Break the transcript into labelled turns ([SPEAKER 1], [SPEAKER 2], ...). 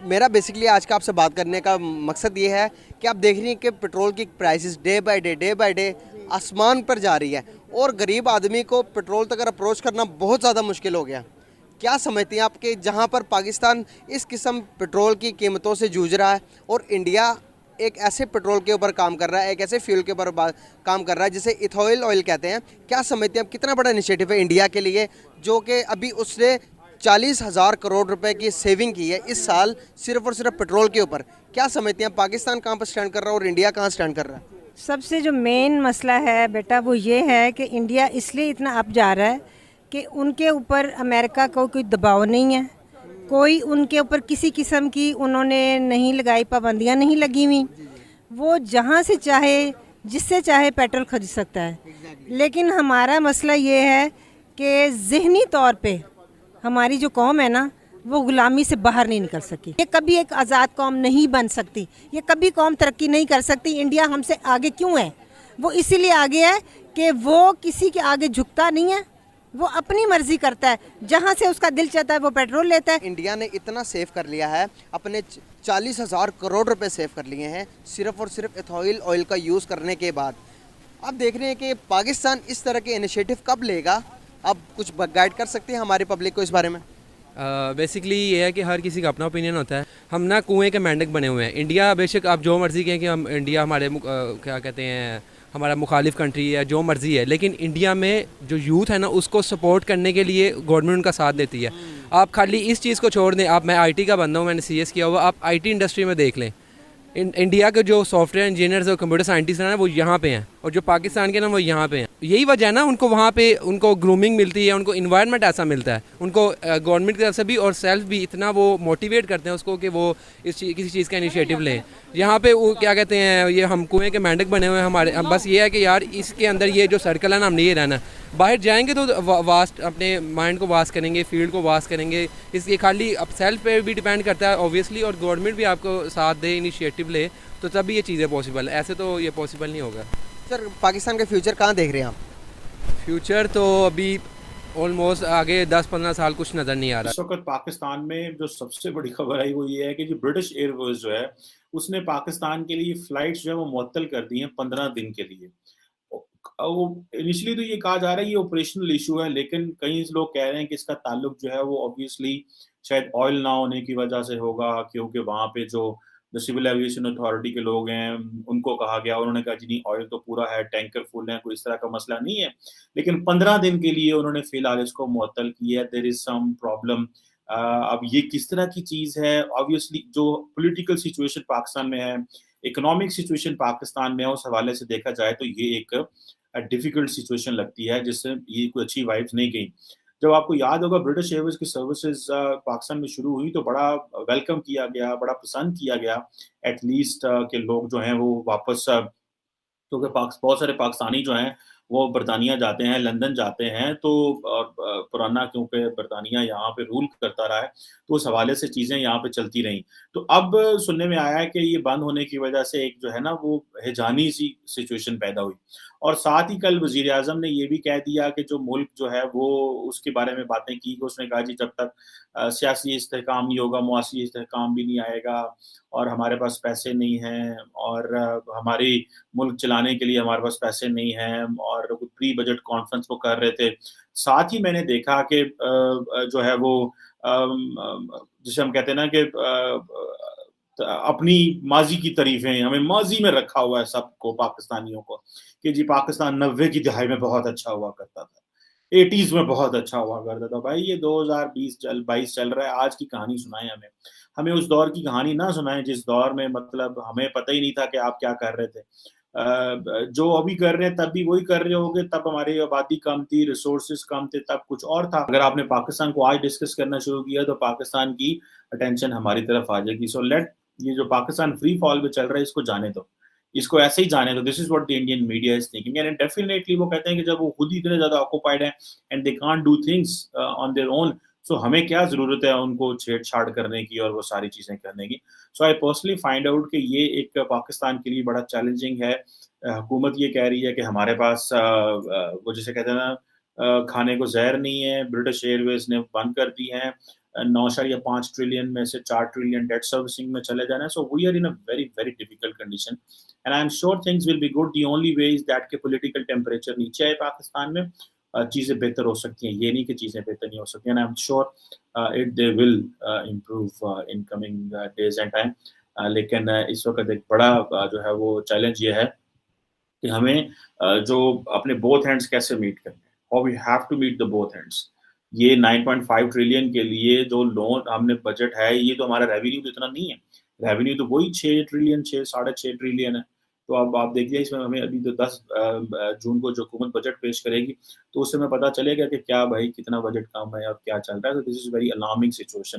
[SPEAKER 1] मेरा बेसिकली आज का आपसे बात करने का मकसद ये है कि आप देख रही हैं कि पेट्रोल की प्राइसेस डे बाय डे आसमान पर जा रही है और गरीब आदमी को पेट्रोल तक अप्रोच करना बहुत ज़्यादा मुश्किल हो गया। क्या समझती हैं आप कि जहाँ पर पाकिस्तान इस किस्म पेट्रोल की कीमतों से जूझ रहा है और इंडिया एक ऐसे पेट्रोल के ऊपर काम कर रहा है, एक ऐसे फ्यूल के ऊपर काम कर रहा है जिसे इथोइल ऑयल कहते हैं। क्या समझते हैं आप कितना बड़ा इनिशिएटिव है इंडिया के लिए, जो कि अभी उसने 40,000 करोड़ रुपए की सेविंग की है इस साल सिर्फ और सिर्फ पेट्रोल के ऊपर। क्या समझते हैं पाकिस्तान कहाँ पर स्टैंड कर रहा है और इंडिया कहाँ स्टैंड कर रहा है?
[SPEAKER 2] सबसे जो मेन मसला है बेटा वो ये है कि इंडिया इसलिए इतना अप जा रहा है कि उनके ऊपर अमेरिका को कोई दबाव नहीं है, कोई उनके ऊपर किसी किस्म की उन्होंने नहीं लगाई, पाबंदियां नहीं लगी हुई। वो जहाँ से चाहे जिससे चाहे पेट्रोल खरीद सकता है। लेकिन हमारा मसला ये है कि ज़हनी तौर पे हमारी जो कौम है ना वो गुलामी से बाहर नहीं निकल सकी। ये कभी एक आज़ाद कौम नहीं बन सकती, ये कभी कौम तरक्की नहीं कर सकती। इंडिया हमसे आगे क्यों है? वो इसीलिए आगे है कि वो किसी के आगे झुकता नहीं है, वो अपनी मर्जी करता है, जहाँ से उसका दिल चाहता है वो पेट्रोल लेता है।
[SPEAKER 1] इंडिया ने इतना सेव कर लिया है, अपने 40,000 करोड़ रुपए सेव कर लिए हैं सिर्फ और सिर्फ इथोइल ऑयल का यूज़ करने के बाद। अब देख रहे हैं कि पाकिस्तान इस तरह के इनिशिएटिव कब लेगा? अब कुछ गाइड कर सकते हैं हमारे पब्लिक को इस बारे में?
[SPEAKER 3] बेसिकली ये है कि हर किसी का अपना ओपिनियन होता है। हम ना कुएं के मेंढक बने हुए हैं। इंडिया बेशक आप जो मर्ज़ी कहें कि हम इंडिया हमारे क्या कहते हैं, हमारा मुखालिफ कंट्री है, जो मर्ज़ी है, लेकिन इंडिया में जो यूथ है ना उसको सपोर्ट करने के लिए गवर्नमेंट उनका साथ देती है। आप खाली इस चीज़ को छोड़ दें, आप मैं आईटी का बंदा हूँ, मैंने सीएस किया हुआ, आप आईटी इंडस्ट्री में देख लें। इंडिया के जो सॉफ्टवेयर इंजीनियर्स और कंप्यूटर साइंटिस्ट हैं वो यहाँ पे हैं, और जो पाकिस्तान के ना वो यहाँ पे हैं। यही वजह है ना, उनको वहाँ पे उनको ग्रूमिंग मिलती है, उनको इन्वायरमेंट ऐसा मिलता है, उनको गवर्नमेंट की तरफ से भी और सेल्फ भी इतना वो मोटिवेट करते हैं उसको कि वो किसी चीज़ का इनिशिएटिव लें। यहाँ पे वो क्या कहते हैं, ये हम कुएं के मेंढक बने हुए हैं हमारे। हम बस ये है कि यार इसके अंदर ये जो सर्कल है ना, हमने ये रहना है। बाहर जाएंगे तो वास्ट अपने माइंड को वास्ट करेंगे, फील्ड को वास्ट करेंगे। इसलिए खाली अब सेल्फ पे भी डिपेंड करता है ऑब्वियसली, और गवर्नमेंट भी आपको साथ दे, इनिशिएटिव ले, तो तभी ये चीज़ें पॉसिबल है। ऐसे तो ये पॉसिबल नहीं होगा।
[SPEAKER 1] सर, पाकिस्तान का फ्यूचर कहाँ देख रहे हैं आप?
[SPEAKER 3] फ्यूचर तो अभी ऑलमोस्ट आगे 10-15 साल कुछ नज़र नहीं आ रहा।
[SPEAKER 4] इस वक्त पाकिस्तान में जो सबसे बड़ी खबर आई वो ये है कि जो ब्रिटिश एयरवेज जो है उसने पाकिस्तान के लिए फ्लाइट्स जो है वो मुअत्तल कर दी हैं 15 दिन के लिए। वो इनिशियली तो ये कहा जा रहा है ये ऑपरेशनल इशू है, लेकिन कई लोग कह रहे हैं कि इसका ताल्लुक जो है वो ऑब्वियसली शायद ऑयल ना होने की वजह से होगा, क्योंकि वहाँ पे जो सिविल एविएशन अथॉरिटी के लोग हैं उनको कहा गया, उन्होंने कहा जी नहीं ऑयल तो पूरा है, टैंकर फुल है, कोई इस तरह का मसला नहीं है। लेकिन 15 दिन के लिए उन्होंने फिलहाल इसको मुअत्तल किया है। There is some problem. अब ये किस तरह की चीज़ है, ऑब्वियसली जो पॉलिटिकल सिचुएशन पाकिस्तान में है, इकोनॉमिक सिचुएशन पाकिस्तान में है, उस हवाले से देखा जाए तो ये एक डिफिकल्ट सिचुएशन लगती है जिससे ये कोई अच्छी वाइब्स नहीं गई। जब आपको याद होगा ब्रिटिश एयरवेज की सर्विसेज पाकिस्तान में शुरू हुई तो बड़ा वेलकम किया गया, बड़ा पसंद किया गया एटलीस्ट के लोग जो हैं वो वापस, क्योंकि बहुत सारे पाकिस्तानी जो हैं वो बरतानिया जाते हैं, लंदन जाते हैं, तो पुराना क्योंकि बरतानिया यहाँ पे रूल करता रहा है, तो उस हवाले से चीज़ें यहाँ पे चलती रहीं। तो अब सुनने में आया है कि ये बंद होने की वजह से एक जो है ना वो हिजानी सी सिचुएशन पैदा हुई, और साथ ही कल वज़ीर-ए-आज़म ने ये भी कह दिया कि जो मुल्क जो है वो उसके बारे में बातें की कि उसने कहा जी जब तक सियासी इस्तेहकाम नहीं होगा, मुआशी इस्तेहकाम भी नहीं आएगा, और हमारे पास पैसे नहीं हैं, और हमारी मुल्क चलाने के लिए हमारे पास पैसे नहीं हैं, और प्री बजट कॉन्फ्रेंस वो कर रहे थे। साथ ही मैंने देखा कि जो है वो जिसे हम कहते हैं ना कि अपनी माज़ी की तारीफ़ें, हमें माज़ी में रखा हुआ है सबको, पाकिस्तानियों को, कि जी पाकिस्तान 90 की दहाई में बहुत अच्छा हुआ करता था। 80s में बहुत अच्छा हुआ करता था। भाई ये 2022 चल रहा है, आज की कहानी सुनाएँ हमें। हमें उस दौर की कहानी ना सुनाएँ जिस दौर में मतलब हमें पता ही नहीं था कि आप क्या कर रहे थे। जो अभी कर रहे हैं तब भी वही कर रहे होंगे, तब हमारी आबादी कम थी, रिसोर्सेज़ कम थे, तब कुछ और था। अगर आपने पाकिस्तान को आज डिस्कस करना शुरू किया तो पाकिस्तान की अटेंशन हमारी तरफ आ जाएगी। सो लेट ये जो पाकिस्तान फ्री फॉल पे चल रहा है इसको जाने दो। इसको ऐसे ही जाने दो। This is what the Indian media is thinking, and definitely वो कहते हैं कि जब वो खुद ही इतने ज़्यादा ऑक्यूपाइड हैं and they can't do things on their own, so हमें क्या ज़रूरत है उनको छेड़-छाड़ करने की और वो सारी चीज़ें करने की। सो आई पर्सनली फाइंड आउट कि ये एक पाकिस्तान के लिए बड़ा चैलेंजिंग है। हुकूमत ये कह रही है कि हमारे पास वो जिसे कहते हैं ना खाने को ज़हर नहीं है, ब्रिटिश एयरवेज़ ने बंद कर दी हैं। 9.5 ट्रिलियन में से 4 ट्रिलियन डेट सर्विसिंग में चले जाना है. So we are in a very very difficult condition and I am sure things will be good. The only way is that के पॉलिटिकल टेम्परेचर नीचे आए पाकिस्तान में, चीज़ें बेहतर हो सकती हैं. ये नहीं कि चीज़ें बेहतर नहीं हो सकती. And I am sure it they will improve in coming days and time. लेकिन इस वक्त एक बड़ा जो है वो चैलेंज ये है कि हमें जो अपने बोथ हैंड्स कैसे मीट करने हैं. और we have to meet the both hands. ये 9.5 ट्रिलियन के लिए जो लोन हमने बजट है, ये तो हमारा रेवेन्यू तो इतना नहीं है. रेवेन्यू तो वही 6 ट्रिलियन 6.5 ट्रिलियन है. तो अब आप देखिए इसमें हमें अभी तो 10 जून को जो हुकूमत बजट पेश करेगी तो उससे हमें पता चलेगा कि क्या भाई कितना बजट कम है और क्या चल रहा है. तो this is very alarming situation.